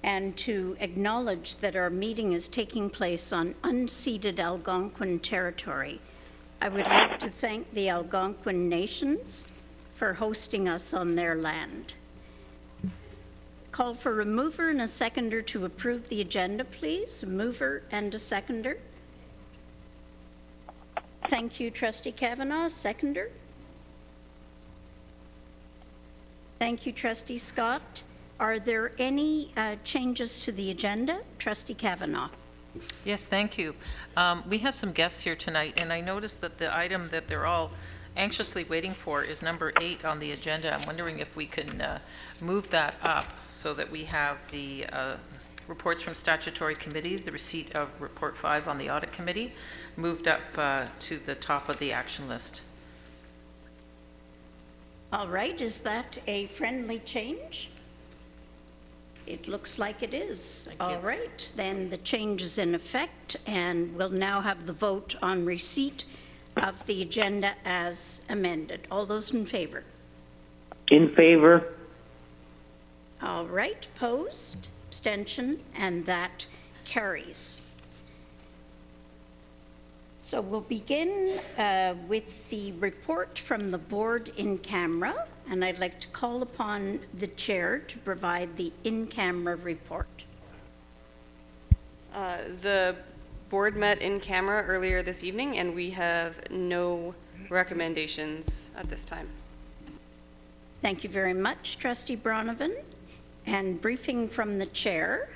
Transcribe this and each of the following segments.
and to acknowledge that our meeting is taking place on unceded Algonquin territory. I would like to thank the Algonquin nations for hosting us on their land. Call for a mover and a seconder to approve the agenda, please. A mover and a seconder. Thank you, Trustee Kavanaugh. Seconder. Thank you, Trustee Scott. Are there any changes to the agenda? Trustee Kavanaugh. Yes, thank you. We have some guests here tonight, and I noticed that the item that they're all anxiously waiting for is number 8 on the agenda. I'm wondering if we can move that up so that we have the reports from statutory committee, the receipt of report 5 on the audit committee, moved up to the top of the action list. All right, is that a friendly change? It looks like it is. All right, then the change is in effect, and we'll now have the vote on receipt of the agenda as amended. All those in favor? In favor. All right, opposed, abstention, and that carries. So we'll begin with the report from the board in camera, and I'd like to call upon the chair to provide the in-camera report. The board met in camera earlier this evening, and we have no recommendations at this time. Thank you very much, Trustee Bronovan. And briefing from the chair,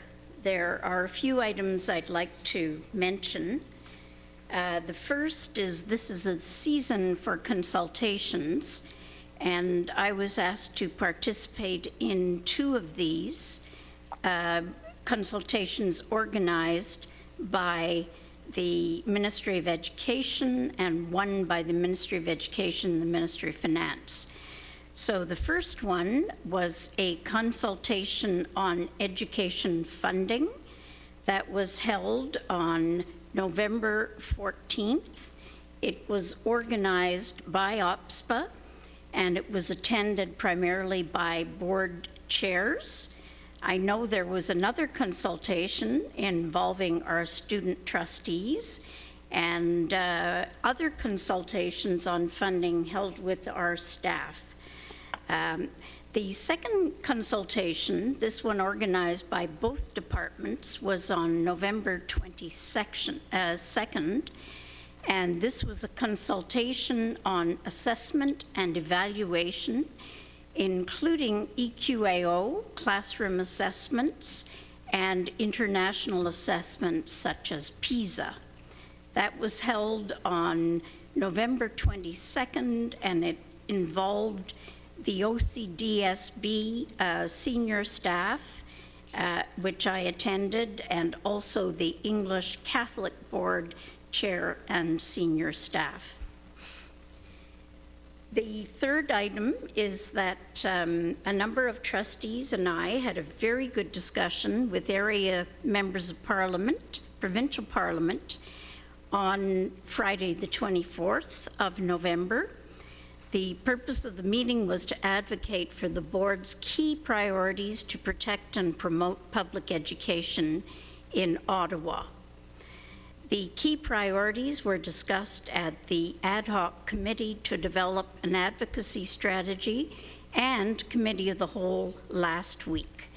there are a few items I'd like to mention. The first is this is a season for consultations, and I was asked to participate in 2 of these consultations organized by the Ministry of Education and one by the Ministry of Education and the Ministry of Finance. So the first one was a consultation on education funding that was held on November 14th. It was organized by OPSPA, and it was attended primarily by board chairs. I know there was another consultation involving our student trustees and other consultations on funding held with our staff. The second consultation, this one organized by both departments, was on November 22nd, and this was a consultation on assessment and evaluation, including EQAO, classroom assessments, and international assessments such as PISA. That was held on November 22nd, and it involved the OCDSB senior staff, which I attended, and also the English Catholic Board chair and senior staff. The third item is that a number of trustees and I had a very good discussion with area members of Parliament, provincial Parliament, on Friday the 24th of November. The purpose of the meeting was to advocate for the board's key priorities to protect and promote public education in Ottawa. The key priorities were discussed at the ad hoc committee to develop an advocacy strategy and committee of the whole last week.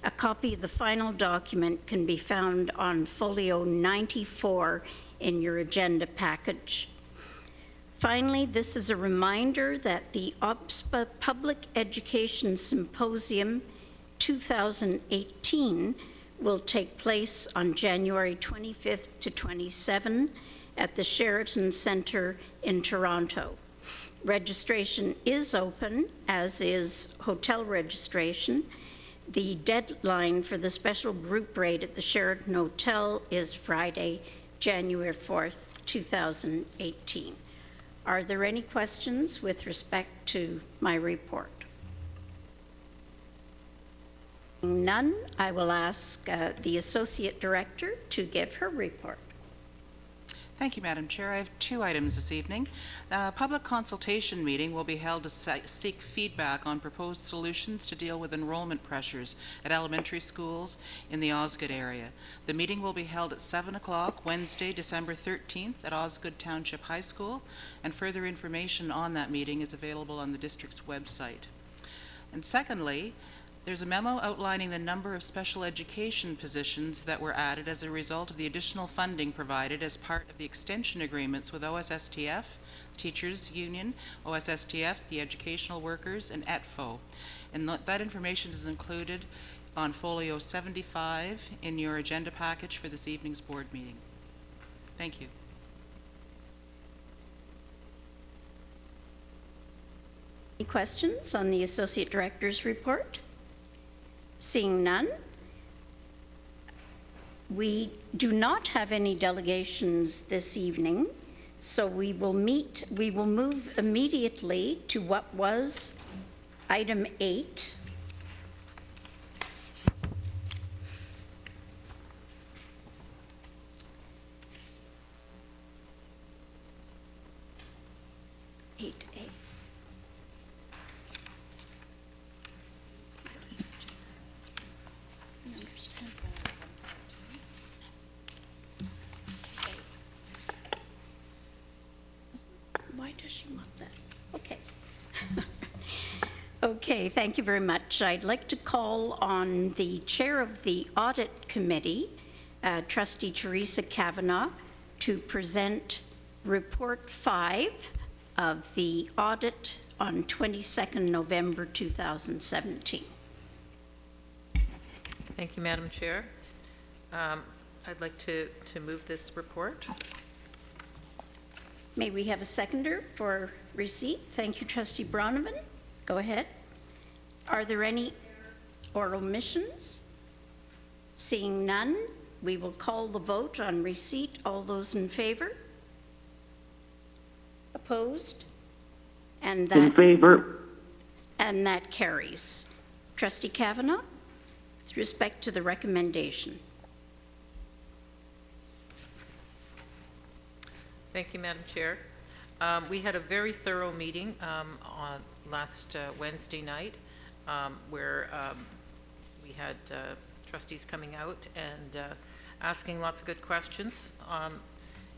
A copy of the final document can be found on folio 94 in your agenda package. Finally, this is a reminder that the OPSPA Public Education Symposium 2018 will take place on January 25th to 27 at the Sheraton Centre in Toronto. Registration is open, as is hotel registration. The deadline for the special group rate at the Sheraton Hotel is Friday, January 4th, 2018. Are there any questions with respect to my report? None. I will ask the Associate Director to give her report. Thank you, Madam Chair. I have 2 items this evening. The public consultation meeting will be held to seek feedback on proposed solutions to deal with enrollment pressures at elementary schools in the Osgood area. The meeting will be held at 7 o'clock Wednesday, December 13th at Osgood Township High School, and further information on that meeting is available on the district's website. And secondly, there's a memo outlining the number of special education positions that were added as a result of the additional funding provided as part of the extension agreements with OSSTF, Teachers Union, OSSTF, the Educational Workers, and ETFO. And that information is included on folio 75 in your agenda package for this evening's board meeting. Thank you. Any questions on the Associate Director's report? Seeing none, we do not have any delegations this evening, so we will move immediately to what was item 8. Why does she want that? Okay. Okay, thank you very much. I'd like to call on the chair of the Audit Committee, Trustee Teresa Kavanagh, to present Report 5 of the audit on 22nd November 2017. Thank you, Madam Chair. I'd like to move this report. May we have a seconder for receipt? Thank you, Trustee Bronovan. Go ahead. Are there any or omissions? Seeing none, we will call the vote on receipt. All those in favor? Opposed? And that, In favor. and that carries. Trustee Kavanagh, with respect to the recommendation. Thank you, Madam Chair. We had a very thorough meeting on last Wednesday night where we had trustees coming out and asking lots of good questions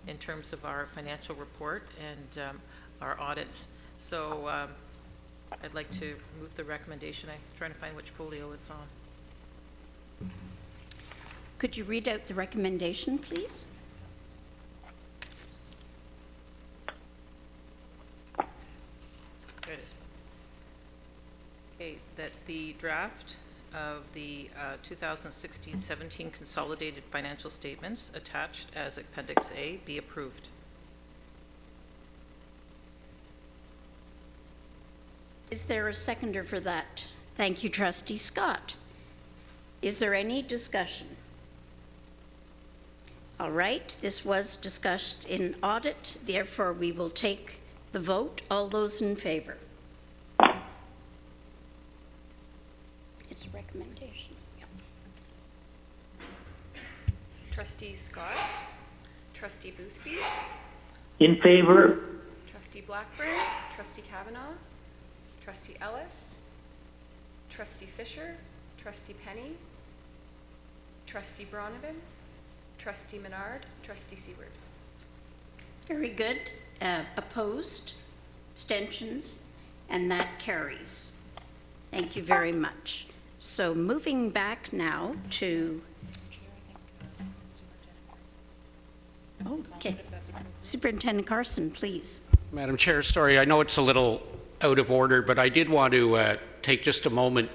in terms of our financial report and our audits. So I'd like to move the recommendation. I'm trying to find which folio it's on. Could you read out the recommendation, please? There it is. Okay, that the draft of the 2016-17 consolidated financial statements attached as Appendix A be approved. Is there a seconder for that? Thank you, Trustee Scott. Is there any discussion? All right, this was discussed in audit, therefore we will take the vote. All those in favor? It's a recommendation. Yep. Trustee Scott, Trustee Boothby, In favor. Trustee Blackburn, Trustee Kavanagh, Trustee Ellis, Trustee Fisher, Trustee Penny, Trustee Bronovan, Trustee Menard, Trustee Seward. Very good. Opposed? Abstentions? And that carries. Thank you very much. So moving back now to... Oh, okay. Superintendent Carson, please. Madam Chair, sorry, I know it's a little out of order, but I did want to take just a moment.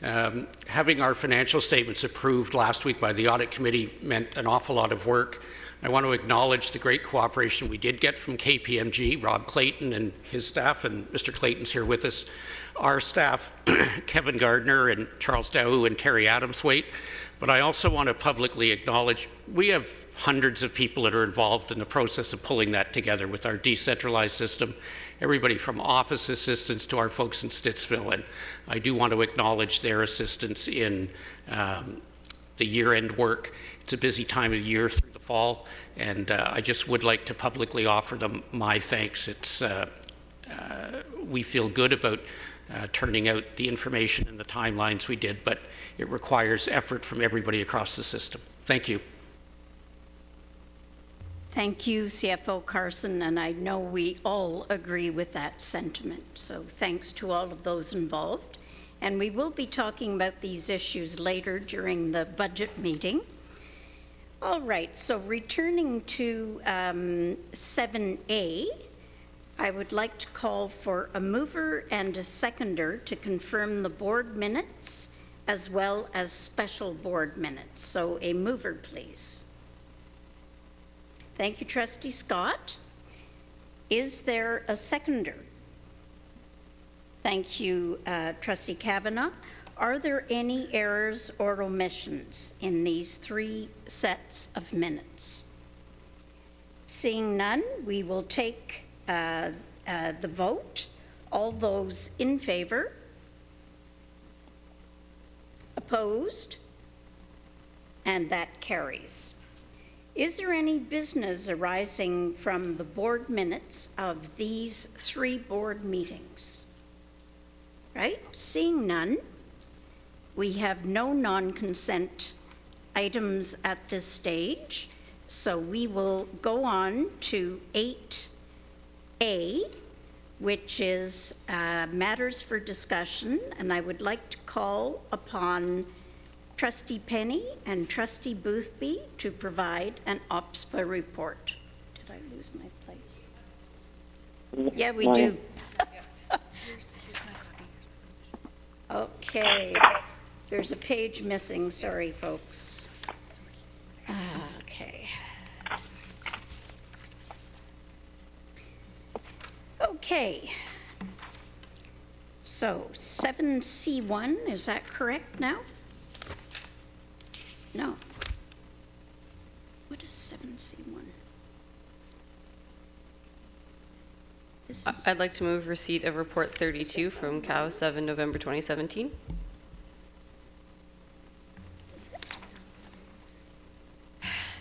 Having our financial statements approved last week by the Audit Committee meant an awful lot of work. I want to acknowledge the great cooperation we did get from KPMG, Rob Clayton and his staff, and Mr. Clayton's here with us. Our staff, Kevin Gardner and Charles Dow and Terry Adamswaite. But I also want to publicly acknowledge we have hundreds of people that are involved in the process of pulling that together with our decentralized system, everybody from office assistants to our folks in Stittsville. And I do want to acknowledge their assistance in the year-end work. It's a busy time of year through the fall, and I just would like to publicly offer them my thanks. We feel good about turning out the information and the timelines we did, but it requires effort from everybody across the system. Thank you. Thank you, CFO Carson, and I know we all agree with that sentiment. So thanks to all of those involved. And we will be talking about these issues later during the budget meeting. All right, so returning to 7A, I would like to call for a mover and a seconder to confirm the board minutes as well as special board minutes. So a mover, please. Thank you, Trustee Scott. Is there a seconder? Thank you, Trustee Kavanagh. Are there any errors or omissions in these 3 sets of minutes? Seeing none, we will take the vote. All those in favor? Opposed? And that carries. Is there any business arising from the board minutes of these 3 board meetings? Right? Seeing none, we have no non-consent items at this stage, so we will go on to 8A, which is matters for discussion, and I would like to call upon Trustee Penny and Trustee Boothby to provide an OPSPA report. Did I lose my place? Yeah, we do. Okay, there's a page missing. Sorry, folks. Okay. Okay. So 7C1, is that correct now? No. What is 7C1? I'd like to move receipt of Report 32 from COW 7 November 2017.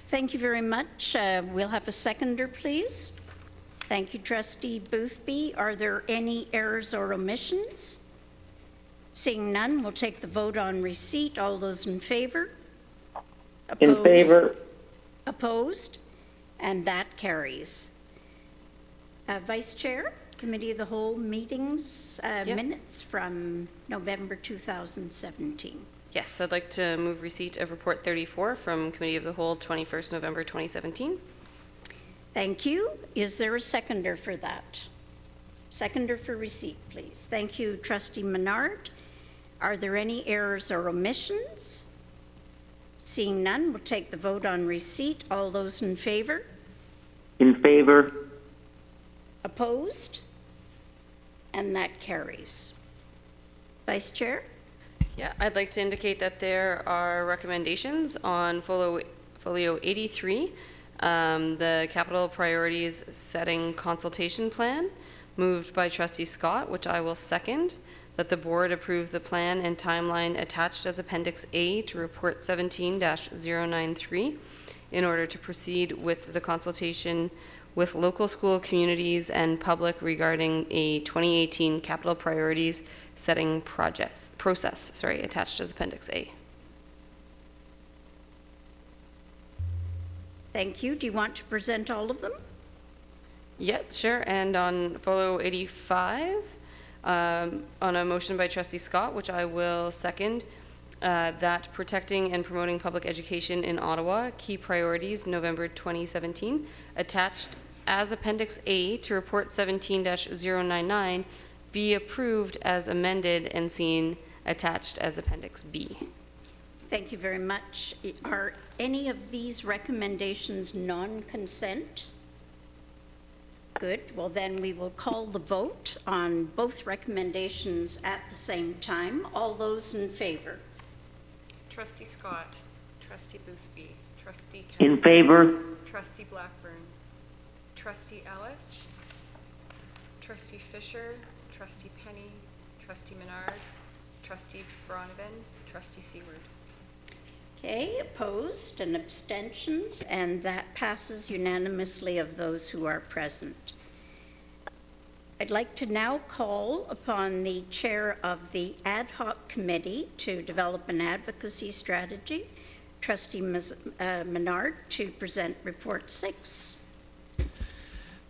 Thank you very much. We'll have a seconder, please. Thank you, Trustee Boothby. Are there any errors or omissions? Seeing none, we'll take the vote on receipt. All those in favor? In favor. Opposed? And that carries. Vice Chair, Committee of the Whole meetings minutes from November 2017. Yes, I'd like to move receipt of Report 34 from Committee of the Whole 21st November 2017. Thank you. Is there a seconder for that? Seconder for receipt, please. Thank you, Trustee Menard. Are there any errors or omissions? Seeing none, we'll take the vote on receipt. All those in favor? In favor. Opposed? And that carries. Vice Chair? Yeah, I'd like to indicate that there are recommendations on folio 83, the capital priorities setting consultation plan, moved by Trustee Scott, which I will second, that the board approve the plan and timeline attached as Appendix A to Report 17-093 in order to proceed with the consultation with local school communities and public regarding a 2018 capital priorities setting process, attached as Appendix A. Thank you. Do you want to present all of them? Yeah, sure. And on folio 85, on a motion by Trustee Scott, which I will second, that protecting and promoting public education in Ottawa, key priorities, November 2017, attached as Appendix A to Report 17-099, be approved as amended and seen attached as Appendix B. Thank you very much. Are any of these recommendations non-consent? Good. Well, then we will call the vote on both recommendations at the same time. All those in favor? Trustee Scott, Trustee Boothby, Trustee In favor. Trustee Blackburn, Trustee Ellis, Trustee Fisher, Trustee Penny, Trustee Menard, Trustee Bronovan, Trustee Seward. Okay, opposed and abstentions, and that passes unanimously of those who are present. I'd like to now call upon the chair of the ad hoc committee to develop an advocacy strategy, Trustee Menard, to present report 6.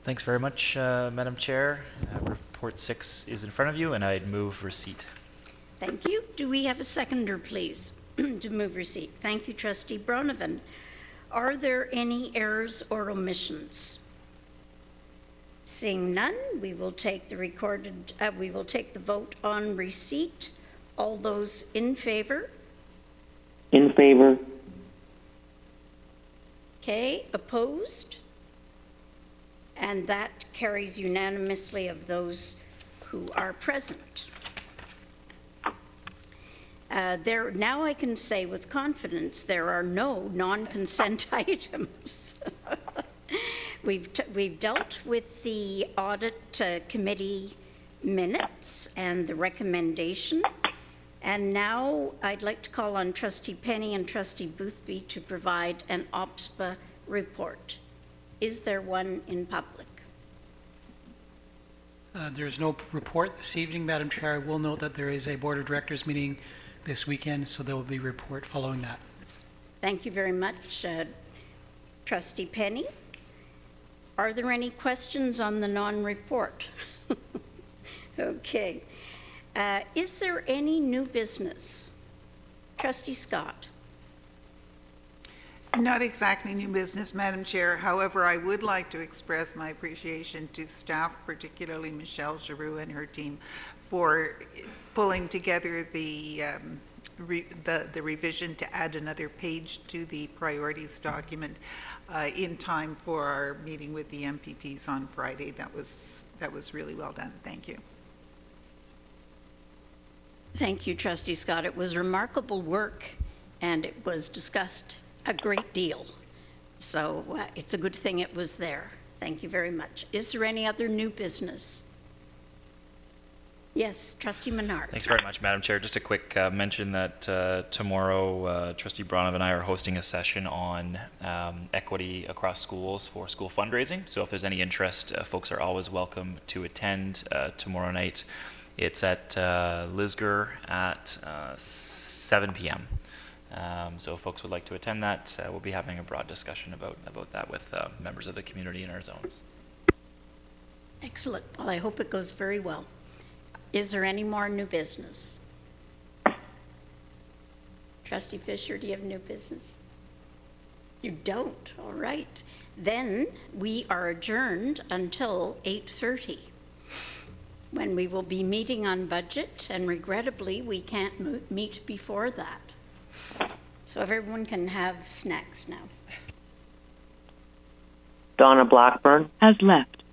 Thanks very much, Madam Chair. Report 6 is in front of you, and I'd move receipt. Thank you. Do we have a seconder, please, to move receipt? Thank you, Trustee Bronovan. Are there any errors or omissions? Seeing none, we will take the vote on receipt. All those in favor? In favor. Okay, opposed? And that carries unanimously of those who are present. Now I can say with confidence there are no non-consent items. We've dealt with the audit committee minutes and the recommendation, and now I'd like to call on Trustee Penny and Trustee Boothby to provide an OPSPA report. Is there one in public? There's no report this evening, Madam Chair. I will note that there is a Board of Directors meeting this weekend, so there will be a report following that. Thank you very much, Trustee Penny. Are there any questions on the non-report? Okay. Is there any new business? Trustee Scott. Not exactly new business, Madam Chair. However, I would like to express my appreciation to staff, particularly Michelle Giroux and her team, for pulling together the revision to add another page to the priorities document in time for our meeting with the MPPs on Friday. That was really well done. Thank you. Thank you, Trustee Scott. It was remarkable work, and it was discussed a great deal. So it's a good thing it was there. Thank you very much. Is there any other new business? Yes, Trustee Menard. Thanks very much, Madam Chair. Just a quick mention that tomorrow, Trustee Bronovan and I are hosting a session on equity across schools for school fundraising. So if there's any interest, folks are always welcome to attend tomorrow night. It's at Lisgar at 7 p.m. So if folks would like to attend that, we'll be having a broad discussion about that with members of the community in our zones. Excellent. Well, I hope it goes very well. Is there any more new business? Trustee Fisher, do you have new business? You don't? All right. Then we are adjourned until 8:30, when we will be meeting on budget, and regrettably, we can't meet before that. So everyone can have snacks now. Donna Blackburn has left.